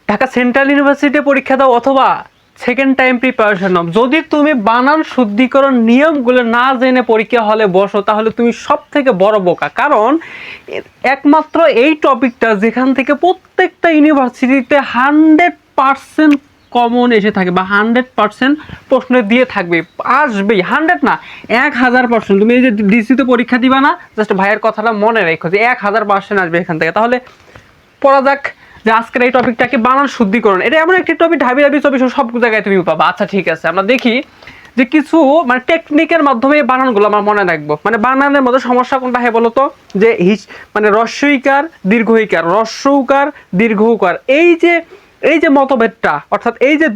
Dhaka central ইউনিভার্সিটিতে পরীক্ষা দাও অথবা সেকেন্ড টাইম প্রিপারেশন নাও, যদি তুমি বানান শুদ্ধিকরণ নিয়মগুলো না জেনে পরীক্ষা হলে বসো তাহলে তুমি সব থেকে বড় বোকা। কারণ একমাত্র এই টপিকটা যেখান থেকে প্রত্যেকটা ইউনিভার্সিটিতে 100% কমন এসে থাকে বা 100% প্রশ্ন দিয়ে থাকবে, আসবেই, 100 না 1000%। তুমি এই যে ডিসিতে পরীক্ষা দিবা না, জাস্ট ভাইয়ের কথাটা মনে রেখো যে 1000% আসবে এখান থেকে। তাহলে পড়া যাক যে আজকের এই টপিকটাকে বানান শুদ্ধিকরণ। এটা এমন একটি টপিক ঢাবি ঢাবি চব্বিশ সব জায়গায় তুমি পাবা। আচ্ছা ঠিক আছে, আমরা দেখি যে কিছু মানে টেকনিকের মাধ্যমে এই বানানগুলো আমরা মনে রাখবো। মানে বানানের মধ্যে সমস্যা কোনটা হয় বলতো, যে মানে রস্বইকার দীর্ঘইকার, রস্যউকার দীর্ঘউকার, এই যে মতভেদটা, অর্থাৎ এই যে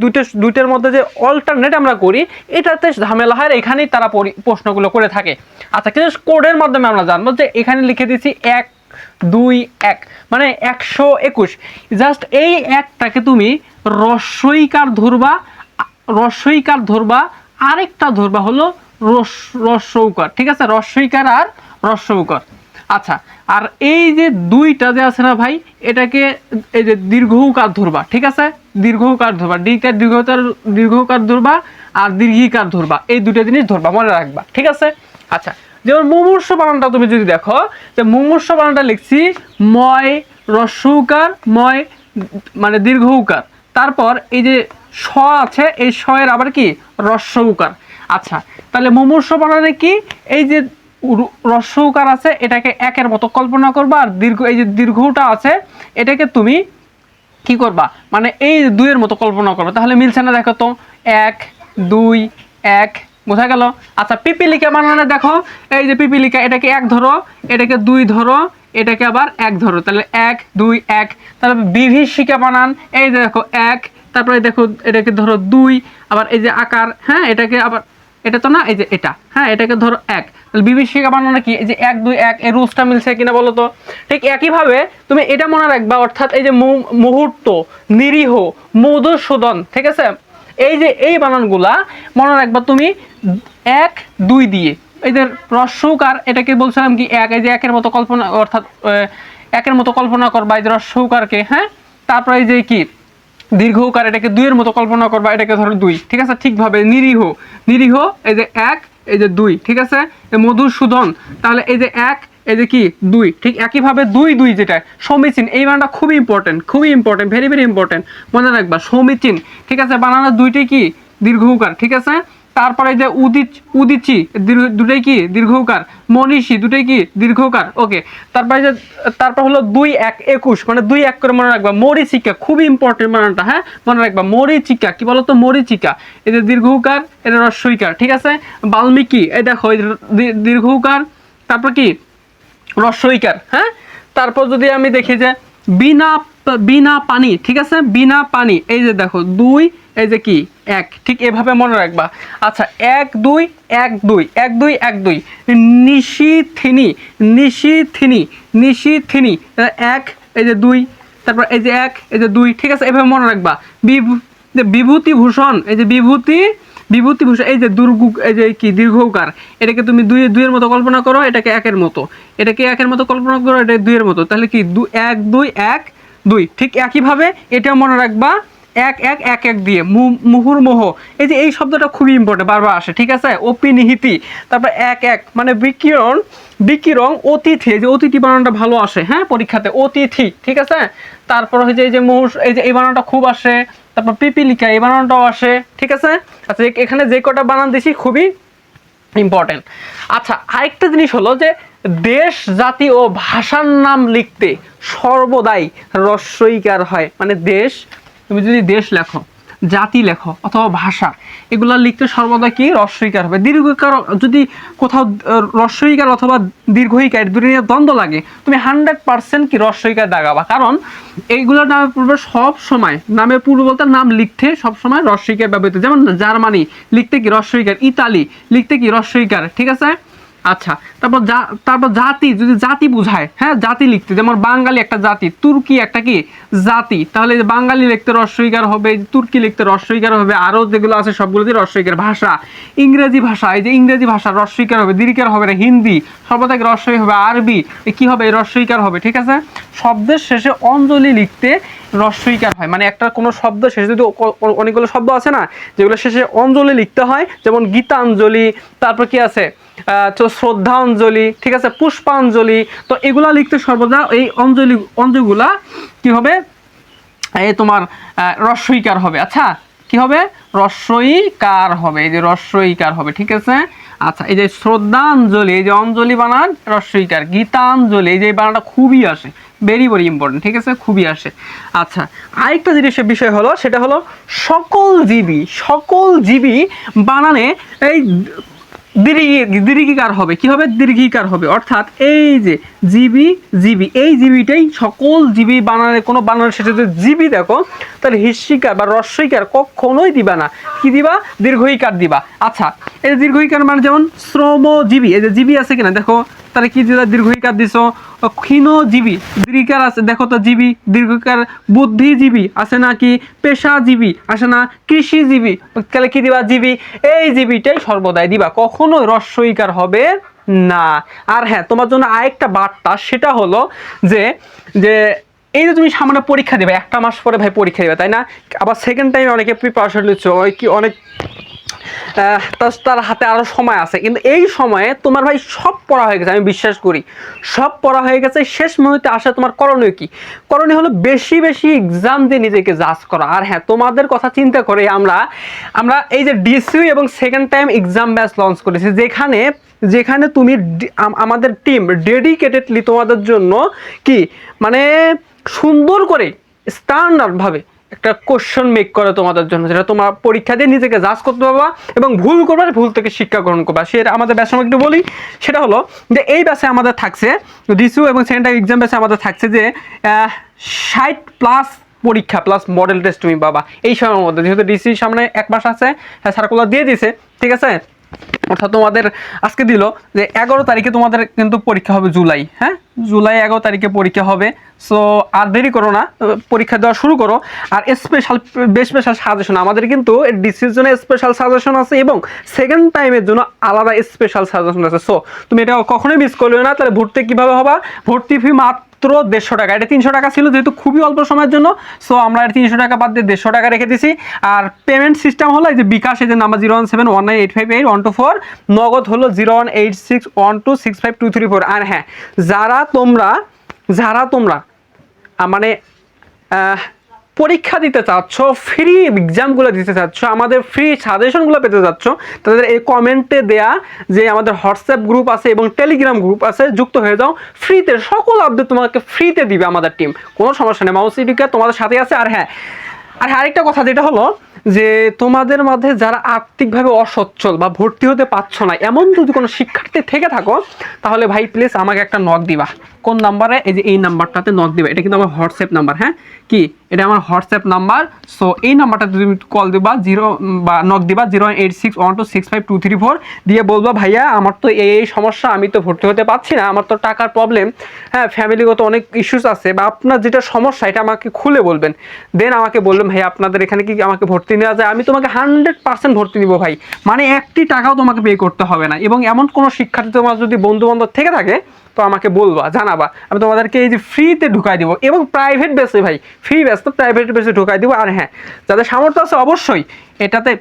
দুইটার মধ্যে যে অল্টারনেট আমরা করি, এটাতে ঝামেলা হয়, এখানেই তারা প্রশ্নগুলো করে থাকে। আচ্ছা কিছু কোডের মাধ্যমে আমরা জানবো যে এখানে লিখে দিচ্ছি 1 2 1 মানে 121, জাস্ট এই একটাকে তুমি রস্বইকার ধরবা, আরেকটা ধরবা হলো রস্যউকার। ঠিক আছে, রস্বইকার আর রস্যউকার। আচ্ছা, আর এই যে দুইটা যে আছে না ভাই, এটাকে এই যে দীর্ঘউকার ধরবা। ঠিক আছে, দীর্ঘউকার ধরবা, দীর্ঘউকার ধরবা আর দীর্ঘিকার ধরবা, এই দুটো জিনিস ধরবা, মনে রাখবা। ঠিক আছে। আচ্ছা, যেমন মুমূর্ষ বানানটা তুমি যদি দেখো, যে মুমূর্ষ বানানটা লিখছি ময় রস্যউকার, ময় মানে দীর্ঘউকার, তারপর এই যে স আছে, এই স এর আবার কি রস্যউকার। আচ্ছা, তাহলে মুমূর্ষ বানানে কি, এই যে রস্যউকার আছে এটাকে একের মতো কল্পনা করবা, আর এই যে দীর্ঘটা আছে এটাকে তুমি কি করবা, মানে এই দুইয়ের মতো কল্পনা করবা। তাহলে মিলছে না দেখো তো, 1 2 1, বোঝা গেল। আচ্ছা, পিপিলিকা বানানে দেখো, এই যে পিপিলিকা, এটাকে 1 ধরো, এটাকে 2 ধরো, এটাকে আবার 1 ধরো, তাহলে 1 2 1। তারপর বিভীষিকা বানান, এই দেখো 1, তারপরে দেখো এটাকে ধরো 2, আবার এই যে আকার, হ্যাঁ এটাকে আবার, এটা তো না, এই যে এটা, হ্যাঁ এটাকে ধরো 1। তাহলে বিভীষিকা বানানো কি, এই যে 1 2 1, এই রুলসটা মিলছে কিনা বলো তো। ঠিক একইভাবে তুমি এটা মনে রাখবা, অর্থাৎ এই যে মুহূর্ত, নিরীহ, মধুসূদন। ঠিক আছে, এই যে এই বানানগুলা মনে রাখবা তুমি 1 2 দিয়ে। এই যে রস্যউকার, এটাকে বলছিলাম কি 1, এই যে একের মতো কল্পনা, অর্থাৎ একের মতো কল্পনা করবা এই যে রস্যউকারকে, হ্যাঁ। তারপরে এই যে কি দীর্ঘউকার, এটাকে 2 এর মতো কল্পনা করবা, এটাকে ধরো 2। ঠিক আছে, ঠিকভাবে নিরীহ, এই যে 1, এই যে 2। ঠিক আছে, মধুসূদন, তাহলে এই যে 1, এই যে কি 2। ঠিক একইভাবে 2 2 যেটা সমীচীন, এই বানানটা খুবই ইম্পর্টেন্ট, ভেরি ভেরি ইম্পর্টেন্ট, মনে রাখবা সমীচীন। ঠিক আছে, বানানোর দুইটাই কি দীর্ঘউকার। ঠিক আছে, তারপরে যে উদিচি, দুটোই কি দীর্ঘউকার, মনীষী, দুটোই কি দীর্ঘউকার। ওকে, তারপর হলো 2 1 21, মানে 2 1 করে মনে রাখবা। মরিচিকা, খুবই ইম্পর্টেন্ট বানানটা, হ্যাঁ মনে রাখবা। মরিচিকা কি বলতো, মরিচিকা, এই যে দীর্ঘউকার, এটা রস্যইকার। ঠিক আছে, বাল্মীকি, এই দেখো দীর্ঘউকার, তারপর কি রস্যইকার, হ্যাঁ। তারপর যদি আমি দেখি যে বিনা পানি, ঠিক আছে, বিনা পানি, এই যে দেখো 2, এই যে কি 1। ঠিক এভাবে মনে রাখবা। আচ্ছা, 1 2 1 2 1 2 1 2, নিশিথিনী, 1, এই যে 2, তারপর এই যে 1, এই যে 2। ঠিক আছে, এভাবে মনে রাখবা। বিভূতিভূষণ, এই যে বিভূতিভূষণ, এই যে এই যে কি দীর্ঘউকার, এটাকে তুমি 2 এর মতো কল্পনা করো, এটাকে 1 এর মতো, এটাকে 1 এর মতো কল্পনা করো, এটা 2 এর মতো, তাহলে কি 1 2 1 2। ঠিক একইভাবে এটাও মনে রাখবা 1 1 1 1 দিয়ে। মুহুর্মুহ, এই যে এই শব্দটা খুবই ইম্পর্টেন্ট, বারবার আসে। ঠিক আছে, অপিনিহিতি, তারপর 1 1 মানে বিকিরণ অতিথি, এই যে অতিথি বানানটা ভালো আসে, হ্যাঁ পরীক্ষাতে, অতিথি। ঠিক আছে, তারপর হচ্ছে এই যে এই যে এই বানানটা খুব আসে, তারপর পিপিলিকা, এই বানানটাও আসে। ঠিক আছে। আচ্ছা, এখানে যে কটা বানান দিছি খুবই ইম্পর্টেন্ট। আচ্ছা, আরেকটা জিনিস হলো যে দেশ, জাতি ও ভাষার নাম লিখতে সর্বদাই রস্যইকার হয়। মানে দেশ, তুমি যদি দেশ লেখো, জাতি লেখো অথবা ভাষা, এগুলা লিখতে সর্বদা কি রস্যইকার হবে। দীর্ঘইকার যদি কোথাও রস্যইকার অথবা দীর্ঘইকার দুটো নিয়ে দ্বন্দ্ব লাগে, তুমি 100% কি রস্যইকার দাগাবা। কারণ এইগুলোর নামের পূর্বে সব সময়, নামের পূর্ব বলতে নাম লিখতে সব সময় রস্যইকার ব্যবহৃত। যেমন জার্মানি লিখতে কি রস্যইকার, ইতালি লিখতে কি রস্যইকার। ঠিক আছে। আচ্ছা, তারপর জাতি, যদি জাতি বুঝায়, হ্যাঁ জাতি লিখতে, যেমন বাঙালি একটা জাতি, তুর্কি একটা কি জাতি, তাহলে এই যে বাঙালি লিখতে রস্বইকার হবে, তুর্কি লিখতে রস্বইকার হবে, আরও যেগুলো আছে সবগুলোতে রস্বইকার। ভাষা, ইংরেজি ভাষা, এই যে ইংরেজি ভাষা রস্বইকার হবে, দীর্ঘিকার হবে না। হিন্দি সর্বদাই রস্বই হবে। আরবি কি হবে, রস্বইকার হবে। ঠিক আছে, শব্দের শেষে অঞ্জলি লিখতে রস্বইকার হয়, মানে একটা কোনো শব্দ শেষে যদি অনেকগুলো শব্দ আছে না যেগুলো শেষে অঞ্জলি লিখতে হয়, যেমন গীতাঞ্জলি, তারপর কি আছে তো শ্রদ্ধাঞ্জলি, ঠিক আছে, পুষ্পাঞ্জলি, তো এগুলা লিখতে সর্বদা এই অঞ্জলিগুলা কি হবে, এই তোমার রস্বইকার হবে। আচ্ছা, কি হবে, রস্বইকার হবে, এই যে রস্বইকার হবে। ঠিক আছে, আচ্ছা, এই যে শ্রদ্ধাঞ্জলি, এই যে অঞ্জলি বানান রস্বইকার। গীতাঞ্জলি, এই যে বানানটা খুবই আসে, ভেরি ভেরি ইম্পর্টেন্ট। ঠিক আছে, খুবই আসে। আচ্ছা, আরেকটা জিনিসের বিষয় হলো, সেটা হলো সকল জীবী বানানে এই দীর্ঘিকার হবে। কি হবে, দীর্ঘিকার হবে। অর্থাৎ এই যে জীবী, এই জীবীটাই সকল জীবী বানানে, কোনো বানানের শেষে যদি জীবী দেখো তাহলে হ্রস্বইকার বা রস্বইকার কখনোই দিবা না, কি দিবা, দীর্ঘইকার দিবা। আচ্ছা, এই যে দীর্ঘইকার মানে যেমন শ্রমজীবী, এই যে জীবী আছে কিনা দেখো, তাহলে কি দিলা, দীর্ঘইকার দিছো। ক্ষীণজীবী, দীর্ঘিকার আছে দেখো তো, জীবী দীর্ঘইকার। বুদ্ধিজীবী আছে নাকি, পেশাজীবী আসে না, কৃষিজীবী, তাহলে কি দিবা, জীবী। এই জীবীটাই সর্বদাই দিবা, কখনো রস্বইকার হবে না। আর হ্যাঁ, তোমার জন্য আরেকটা বার্তা, সেটা হলো যে যে এই যে তুমি সামনে পরীক্ষা দেবে, একটা মাস পরে ভাই পরীক্ষা দেবে, তাই না? আবার সেকেন্ড টাইমে অনেকে প্রিপারেশন নিচ্ছ, কি অনেক তার হাতে আরও সময় আছে, কিন্তু এই সময়ে তোমার ভাই সব পড়া হয়ে গেছে, আমি বিশ্বাস করি সব পড়া হয়ে গেছে। শেষ মুহূর্তে আসা তোমার করণীয় কি? করণীয় হলো বেশি বেশি এক্সাম দিয়ে নিজেকে জাজ করা। আর হ্যাঁ, তোমাদের কথা চিন্তা করে আমরা এই যে ডিসিউ এবং second time exam batch launch করেছি, যেখানে তুমি আমাদের টিম ডেডিকেটেডলি তোমাদের জন্য কি মানে সুন্দর করে স্ট্যান্ডার্ডভাবে একটা কোশ্চেন মেক করে তোমাদের জন্য, যেটা তোমার পরীক্ষা দিয়ে নিজেকে জাজ করতে পারবা এবং ভুল করবা, ভুল থেকে শিক্ষা গ্রহণ করবা। সেটা আমাদের ব্যাচ একটু বলি, সেটা হলো যে এই ব্যাচে আমাদের থাকছে ডিসিউ এবং সেকেন্ড টাইম এক্সাম ব্যাচে আমাদের থাকছে যে 60+ পরীক্ষা প্লাস মডেল টেস্ট তুমি পাবা এই সময়ের মধ্যে, যেহেতু ডিসির সামনে 1 মাস আছে, হ্যাঁ সার্কুলার দিয়ে দিছে। ঠিক আছে, অর্থাৎ তোমাদের আজকে দিল যে 11 তারিখে তোমাদের কিন্তু পরীক্ষা হবে, জুলাই 11 তারিখে পরীক্ষা হবে। সো আর দেরি করো না, পরীক্ষা দেওয়া শুরু করো। আর স্পেশাল সাজেশন আমাদের কিন্তু ডিসির জন্য স্পেশাল সাজেশন আছে এবং সেকেন্ড টাইমের জন্য আলাদা স্পেশাল সাজেশন আছে। সো তুমি এটা কখনোই মিস করলে না। তাহলে ভর্তি কীভাবে হবা, ভর্তি ফি মাত্র 150 টাকা, এটা 300 টাকা ছিল যেহেতু খুবই অল্প সময়ের জন্য। সো আমরা 300 টাকা বাদ দিয়ে 150 টাকা রেখে দিছি। আর পেমেন্ট সিস্টেম হলো এই যে বিকাশ, এই যে নাম্বার 01719858124, নগদ হলো 01861265234। আর হ্যাঁ, যারা তোমরা মানে পরীক্ষা দিতে চাচ্ছ, ফ্রি এক্সামগুলো দিতে চাচ্ছ, আমাদের ফ্রি সাজেশনগুলো পেতে চাচ্ছ, তাদের এই কমেন্টে দেয়া যে আমাদের হোয়াটসঅ্যাপ গ্রুপ আছে এবং টেলিগ্রাম গ্রুপ আছে, যুক্ত হয়ে যাও। ফ্রিতে সকল আপডেট তোমাকে ফ্রিতে দিবে আমাদের টিম, কোনো সমস্যা নেই। মাউস এডুকেয়ার তোমাদের সাথে আছে। আর হ্যাঁ, আরেকটা কথা যেটা হলো যে তোমাদের মধ্যে যারা আর্থিকভাবে অসচ্ছল বা ভর্তি হতে পারছো না, এমন যদি কোনো শিক্ষার্থী থেকে থাকো, তাহলে ভাই প্লিজ আমাকে একটা নক দিবা। কোন নাম্বারে, এই যে এই নাম্বারটাতে নক দিবা। এটা কিন্তু আমার হোয়াটসঅ্যাপ নাম্বার, হ্যাঁ কি এটা আমার হোয়াটসঅ্যাপ নাম্বার। সো এই নাম্বারটাতে তুমি কল দিবা, নক দিবা 08612652234 দিয়ে বলবা ভাইয়া আমার তো এই সমস্যা, আমি তো ভর্তি হতে পারছি না, আমার তো টাকার প্রবলেম, হ্যাঁ ফ্যামিলিগত অনেক ইস্যুস আছে, বা আপনার যেটা সমস্যা এটা আমাকে খুলে বলবেন। দেন আমাকে বলবেন ভাই আপনাদের এখানে কি আমাকে ভর্তি নেওয়া যায়, আমি তোমাকে 100% ভর্তি দিব ভাই, মানে একটি টাকাও তোমাকে পে করতে হবে না। এবং এমন কোনো শিক্ষার্থী তোমার যদি বন্ধু বান্ধব থেকে থাকে তো আমাকে বলবা, জানাবা, আমি তোমাদেরকে এই যে ফ্রিতে ঢুকাই দিব। এবং প্রাইভেট বেসে ভাই, ফ্রি বেস তো প্রাইভেট বেসে ঢুকাই দিব। আর হ্যাঁ, যাদের সামর্থ্য আছে অবশ্যই এটাতে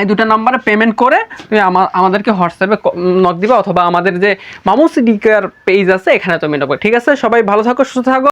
এই দুটো নাম্বারে পেমেন্ট করে তুমি আমাদেরকে হোয়াটসঅ্যাপে নক দিবা, অথবা আমাদের যে মামুস এডুকেয়ার পেজ আছে এখানে তুমি নেবো। ঠিক আছে, সবাই ভালো থাকো, সুস্থ থাকো।